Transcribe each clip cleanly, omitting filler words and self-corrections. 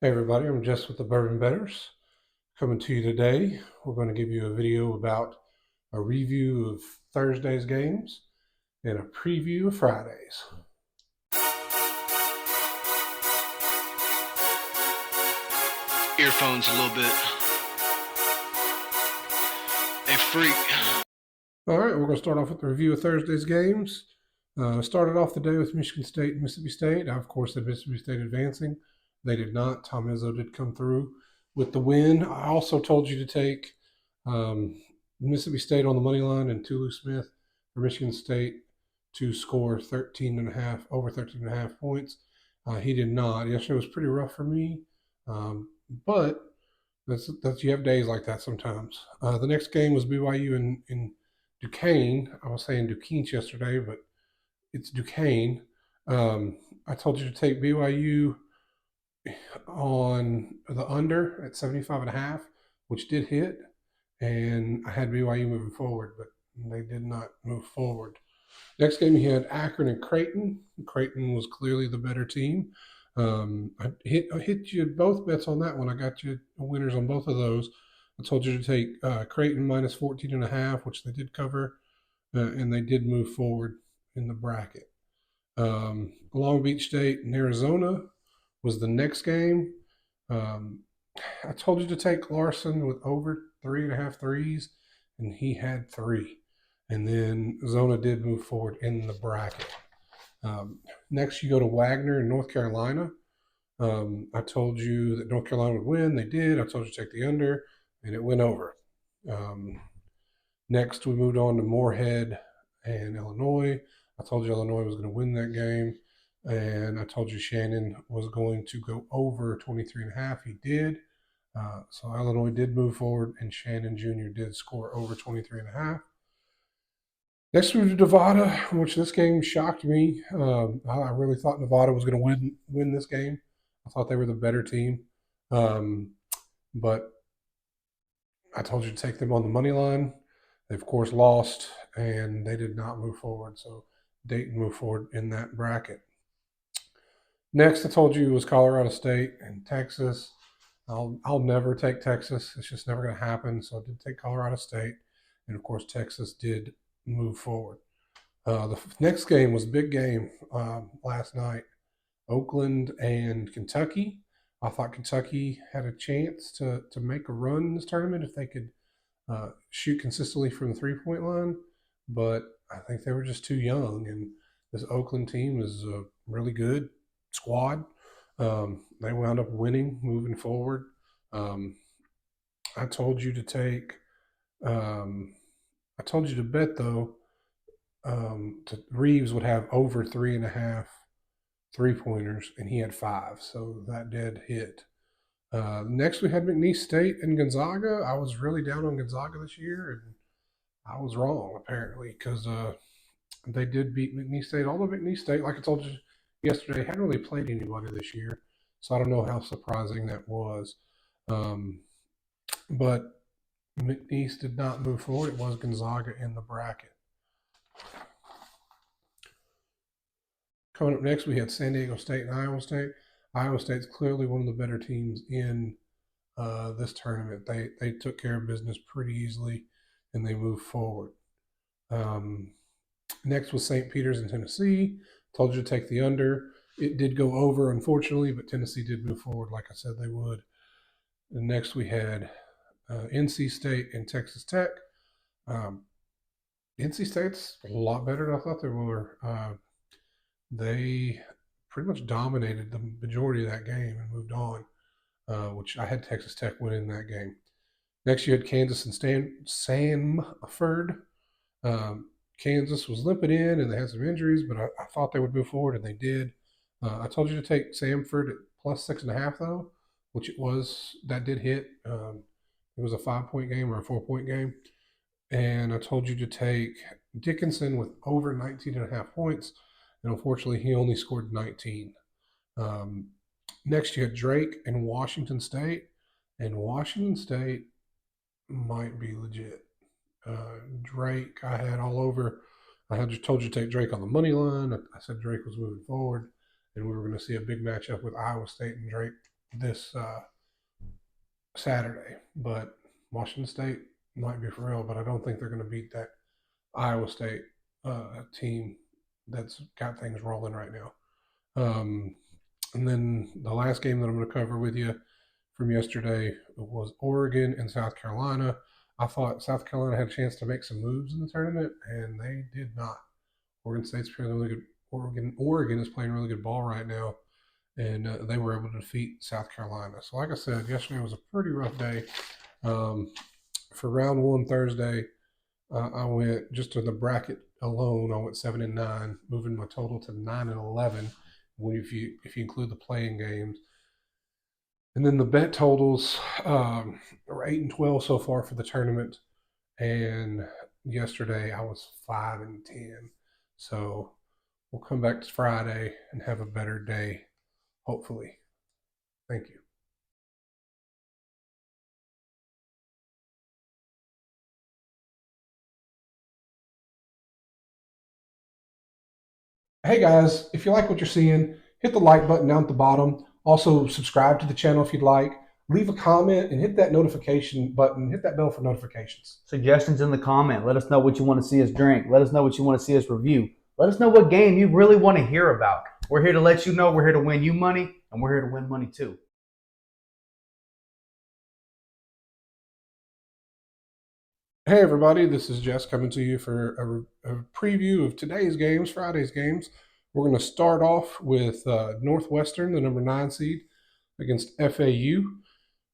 Hey everybody, I'm Jess with the Bourbon Betters. Coming to you today, we're going to give you a video about a review of Thursday's games and a preview of Friday's. Earphones a little bit. Hey, freak. All right, we're going to start off with the review of Thursday's games. Started off the day with Michigan State and Mississippi State. I, of course, had Mississippi State advancing. They did not. Tom Izzo did come through with the win. I also told you to take Mississippi State on the money line and Tulu Smith for Michigan State to score 13 and a half, over 13 and a half points. He did not. Yesterday was pretty rough for me, but that's you have days like that sometimes. The next game was BYU in Duquesne. I was saying Duquesne yesterday, but it's Duquesne. I told you to take BYU on the under at 75 and a half, which did hit, and I had BYU moving forward, but they did not move forward. Next game, you had Akron and Creighton. Creighton was clearly the better team. I hit you both bets on that one. I got you winners on both of those. I told you to take Creighton minus 14 and a half, which they did cover, and they did move forward in the bracket. Long Beach State and Arizona was the next game. I told you to take Larson with over 3.5 threes, and he had 3. And then Zona did move forward in the bracket. Next, you go to Wagner in North Carolina. I told you that North Carolina would win. They did. I told you to take the under, and it went over. Next, we moved on to Moorhead and Illinois. I told you Illinois was going to win that game, and I told you Shannon was going to go over 23 and a half. He did. So Illinois did move forward, and Shannon Jr. did score over 23 and a half. Next, we moved to Nevada, which this game shocked me. I really thought Nevada was going to win this game. I thought they were the better team. But I told you to take them on the money line. They, of course, lost, and they did not move forward. So Dayton moved forward in that bracket. Next, I told you it was Colorado State and Texas. I'll never take Texas. It's just never going to happen. So I did take Colorado State. And, of course, Texas did move forward. The next game was a big game last night. Oakland and Kentucky. I thought Kentucky had a chance to make a run in this tournament if they could shoot consistently from the three-point line, but I think they were just too young. And this Oakland team is a really good squad. They wound up winning, moving forward. I told you to take. I told you to bet though. Reeves would have over 3.5 3-pointers, and he had 5, so that did hit. Next, we had McNeese State and Gonzaga. I was really down on Gonzaga this year, and I was wrong, apparently, because they did beat McNeese State. Although McNeese State, like I told you yesterday, hadn't really played anybody this year, so I don't know how surprising that was. But McNeese did not move forward. It was Gonzaga in the bracket. Coming up next, we had San Diego State and Iowa State. Iowa State's clearly one of the better teams in this tournament. They took care of business pretty easily, and they moved forward. Next was St. Peter's in Tennessee. Told you to take the under. It did go over, unfortunately, but Tennessee did move forward like I said they would. And next we had NC State and Texas Tech. NC State's a lot better than I thought they were. They pretty much dominated the majority of that game and moved on, which I had Texas Tech winning that game. Next, you had Kansas and Samford. Kansas was limping in, and they had some injuries, but I thought they would move forward, and they did. I told you to take Samford at plus 6.5, though, which it was. That did hit. It was a 5-point game or a 4-point game. And I told you to take Dickinson with over 19.5 points. And unfortunately, he only scored 19. Next, you had Drake and Washington State. And Washington State might be legit. Drake, I had all over. I had just told you to take Drake on the money line. I said Drake was moving forward, and we were going to see a big matchup with Iowa State and Drake this Saturday. But Washington State might be for real, but I don't think they're going to beat that Iowa State team that's got things rolling right now. And then the last game that I'm going to cover with you from yesterday was Oregon and South Carolina. I thought South Carolina had a chance to make some moves in the tournament, and they did not. Oregon State's playing really good. Oregon is playing really good ball right now, and they were able to defeat South Carolina. So, like I said, yesterday was a pretty rough day. For round one Thursday, I went just to the bracket alone. I went 7-9, moving my total to 9-11. When if you include the playing games, and then the bet totals are 8-12 so far for the tournament. And yesterday I was 5-10. So we'll come back to Friday and have a better day, hopefully. Thank you. Hey guys, if you like what you're seeing, hit the like button down at the bottom. Also, subscribe to the channel if you'd like. Leave a comment and hit that notification button. Hit that bell for notifications. Suggestions in the comment. Let us know what you want to see us drink. Let us know what you want to see us review. Let us know what game you really want to hear about. We're here to let you know. We're here to win you money, and we're here to win money too. Hey everybody, this is Jess coming to you for a preview of today's games, Friday's games. We're going to start off with Northwestern, the number 9 seed, against FAU.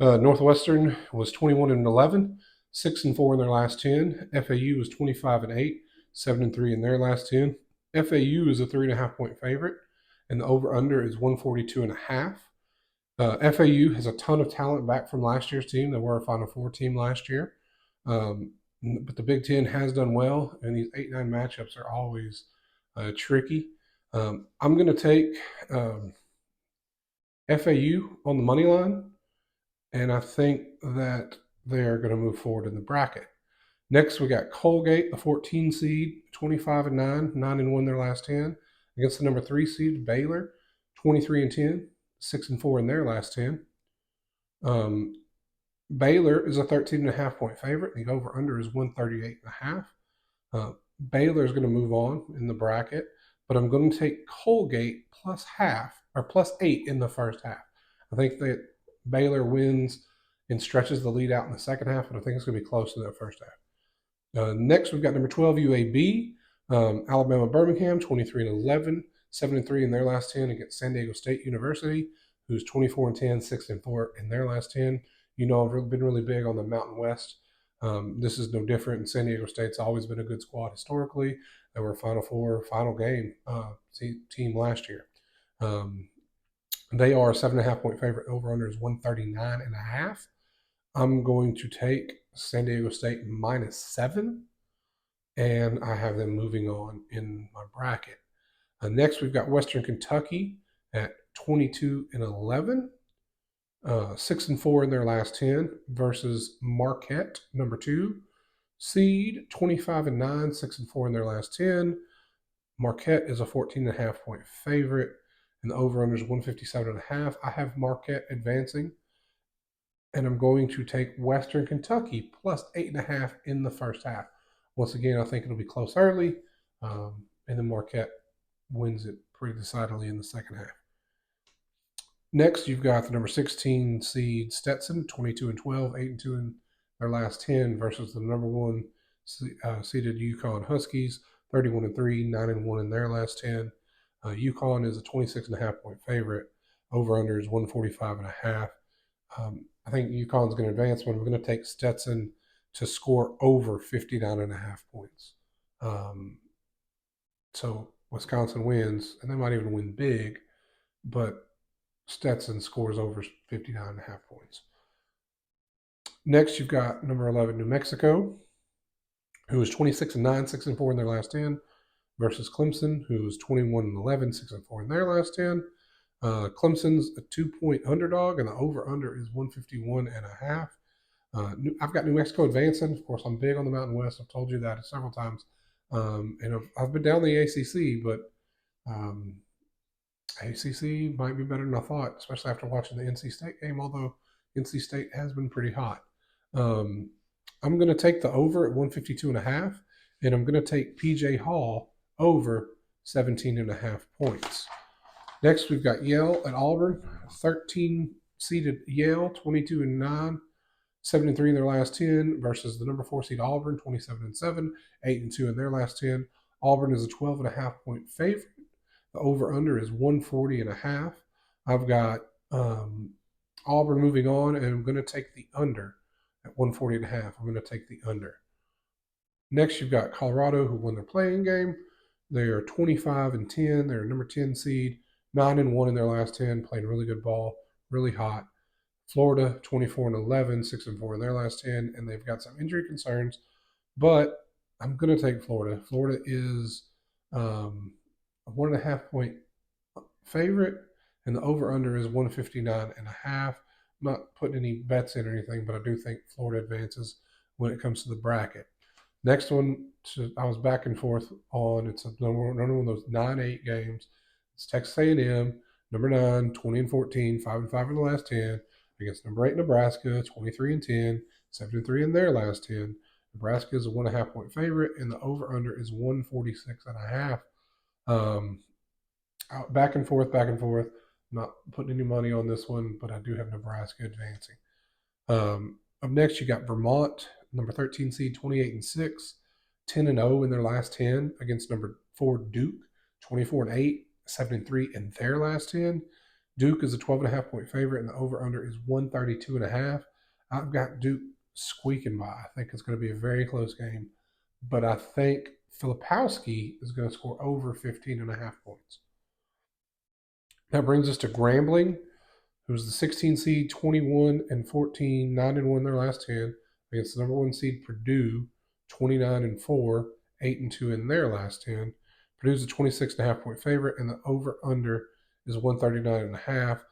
Northwestern was 21-11, 6-4 in their last 10. FAU was 25-8, 7-3 in their last 10. FAU is a 3.5-point favorite, and the over/under is 142.5. FAU has a ton of talent back from last year's team. They were a Final Four team last year. But the Big Ten has done well, and these 8-9 matchups are always tricky. I'm going to take FAU on the money line, and I think that they're going to move forward in the bracket. Next, we got Colgate, the 14 seed, 25-9, 9-1 their last 10, against the number 3 seed Baylor, 23-10, 6-4 in their last 10. Baylor is a 13.5-point favorite. The over/under is 138.5. Baylor is going to move on in the bracket, but I'm going to take Colgate plus half or plus 8 in the first half. I think that Baylor wins and stretches the lead out in the second half, but I think it's going to be close in that first half. Next, we've got number 12 UAB, Alabama Birmingham, 23-11, 7-3 in their last 10 against San Diego State University, who's 24-10, 6-4 in their last 10. You know, I've been really big on the Mountain West. This is no different. And San Diego State's always been a good squad historically. They were a Final Four, final game team last year. They are a 7.5-point favorite. Over/under is 139.5. I'm going to take San Diego State -7, and I have them moving on in my bracket. Next, we've got Western Kentucky at 22-11. 6-4 in their last 10 versus Marquette, number 2 seed, 25-9, 6-4 in their last 10. Marquette is a 14.5-point favorite, and the over/under is 157.5. I have Marquette advancing, and I'm going to take Western Kentucky plus 8.5 in the first half. Once again, I think it'll be close early, and then Marquette wins it pretty decidedly in the second half. Next, you've got the number 16 seed Stetson, 22-12, 8-2 in their last 10 versus the number 1 seeded UConn Huskies, 31-3, 9-1 in their last 10. UConn is a 26.5-point favorite. Over/under is 145.5. I think UConn's going to advance, but I'm going to take Stetson to score over 59.5 points. So Wisconsin wins, and they might even win big, but Stetson scores over 59.5 points. Next, you've got number 11, New Mexico, who is 26-9, 6-4 in their last 10, versus Clemson, who is 21-11, 6-4 in their last 10. Clemson's a 2-point underdog, and the over/under is 151.5. I've got New Mexico advancing. Of course, I'm big on the Mountain West. I've told you that several times. And I've been down the ACC, but ACC might be better than I thought, especially after watching the NC State game, although NC State has been pretty hot. Um, I'm going to take the over at 152.5, and I'm going to take PJ Hall over 17.5 points. Next, we've got Yale at Auburn, 13 seeded Yale, 22-9, 7-3 in their last 10, versus the number 4 seed Auburn, 27-7, 8-2 in their last 10. Auburn is a 12.5 point favorite. The over under is 140.5. I've got Auburn moving on, and I'm going to take the under at 140.5. I'm going to take the under. Next, you've got Colorado, who won their playing game. They are 25-10. They're a number 10 seed, 9-1 in their last 10, playing really good ball, really hot. Florida, 24-11, 6-4 in their last 10, and they've got some injury concerns, but I'm going to take Florida. Florida is a 1.5 point favorite, and the over/under is 159.5. I'm not putting any bets in or anything, but I do think Florida advances when it comes to the bracket. Next one, I was back and forth on. It's another one of those 9-8 games. It's Texas A&M, number 9, 20-14, 5-5 in the last 10, against number 8 Nebraska, 23-10, 7-3 in their last 10. Nebraska is a 1.5 point favorite, and the over/under is 146.5. Back and forth, back and forth. I'm not putting any money on this one, but I do have Nebraska advancing. Up next, you got Vermont, number 13 seed, 28-6, 10-0 in their last 10 against number 4 Duke, 24-8, 7-3 in their last 10. Duke is a 12.5 point favorite, and the over/under is 132.5. I've got Duke squeaking by. I think it's going to be a very close game, but I think Filipowski is going to score over 15.5 points. That brings us to Grambling, who's the 16 seed, 21-14, 9-1 in their last 10, against the number 1 seed Purdue, 29-4, 8-2 in their last 10. Purdue's a 26.5 point favorite, and the over/under is 139.5.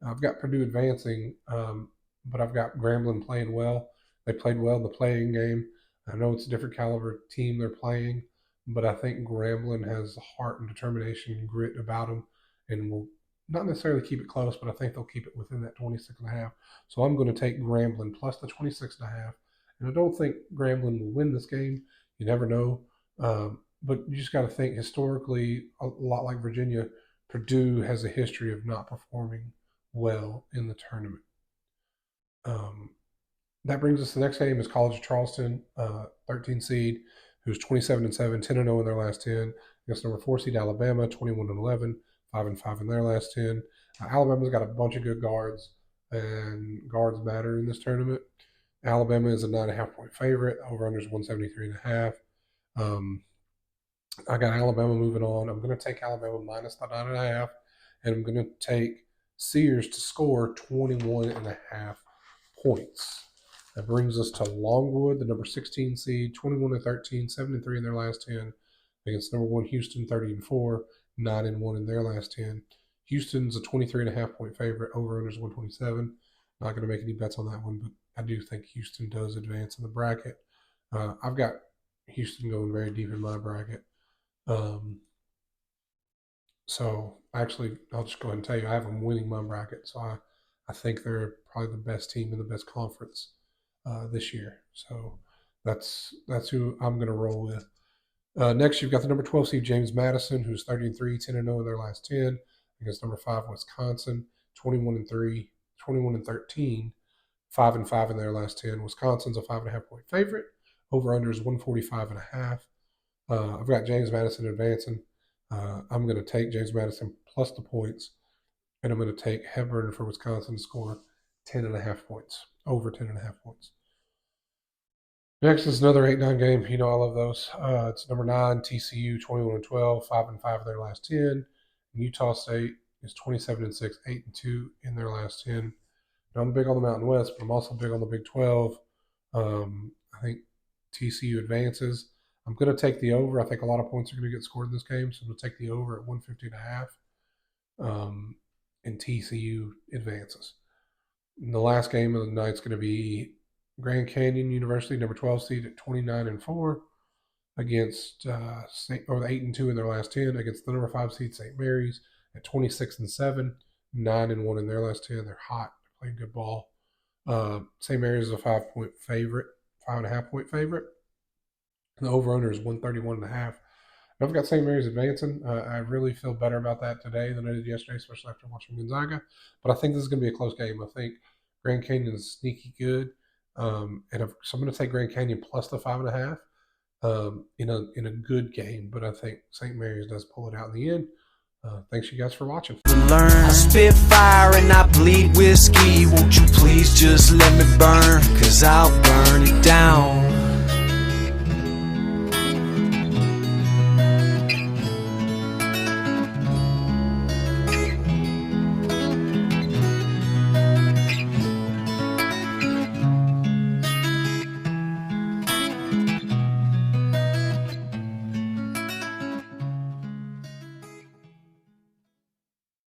I've got Purdue advancing, but I've got Grambling playing well. They played well in the playing game. I know it's a different caliber team they're playing, but I think Grambling has heart and determination and grit about them, and will not necessarily keep it close, but I think they'll keep it within that 26.5. So I'm going to take Grambling plus the 26.5. And I don't think Grambling will win this game. You never know. But you just got to think historically, a lot like Virginia, Purdue has a history of not performing well in the tournament. That brings us to the next game is College of Charleston, 13 seed, who's 27-7, 10-0 in their last 10, against number 4 seed Alabama, 21-11, 5-5 in their last 10. Alabama's got a bunch of good guards, and guards matter in this tournament. Alabama is a 9.5 point favorite. Over/under is 173.5. I got Alabama moving on. I'm going to take Alabama minus the 9.5, and I'm going to take Sears to score 21.5 points. That brings us to Longwood, the number 16 seed, 21-13, 7-3 in their last 10, against number 1 Houston, 30-4, 9-1 in their last 10. Houston's a 23.5 point favorite. Over/under is 127. Not going to make any bets on that one, but I do think Houston does advance in the bracket. I've got Houston going very deep in my bracket. So actually, I'll just go ahead and tell you, I have them winning my bracket. So I think they're probably the best team in the best conference this year. So that's who I'm going to roll with. Next, you've got the number 12 seed James Madison, who's 30-3, 10-0 in their last 10, against number 5 Wisconsin, 21-3, 21-13, 5-5 in their last 10. Wisconsin's a 5.5 point favorite. Over/under is 145.5. I've got James Madison advancing. I'm going to take James Madison plus the points, and I'm going to take Hebron for Wisconsin to score 10.5 points, over 10.5 points. Next is another 8-9 game. You know I love those. It's number 9 TCU, 21-12, 5-5 in their last 10. And Utah State is 27-6, 8-2 in their last 10. Now, I'm big on the Mountain West, but I'm also big on the Big 12. I think TCU advances. I'm going to take the over. I think a lot of points are going to get scored in this game, so I'm going to take the over at 150.5. And TCU advances. And the last game of the night is going to be Grand Canyon University, number 12 seed at 29-4, against the 8-2 in their last 10, against the number 5 seed St. Mary's at 26-7, 9-1 in their last 10. They're hot. They're playing good ball. St. Mary's is a 5-point favorite, 5.5-point favorite. And the over-under is 131.5. I've got St. Mary's advancing. I really feel better about that today than I did yesterday, especially after watching Gonzaga. But I think this is going to be a close game. I think Grand Canyon is sneaky good. So I'm going to take Grand Canyon plus the 5.5 in a good game. But I think St. Mary's does pull it out in the end. Thanks you guys for watching. I spit fire and I bleed whiskey. Won't you please just let me burn? 'Cause I'll burn it down.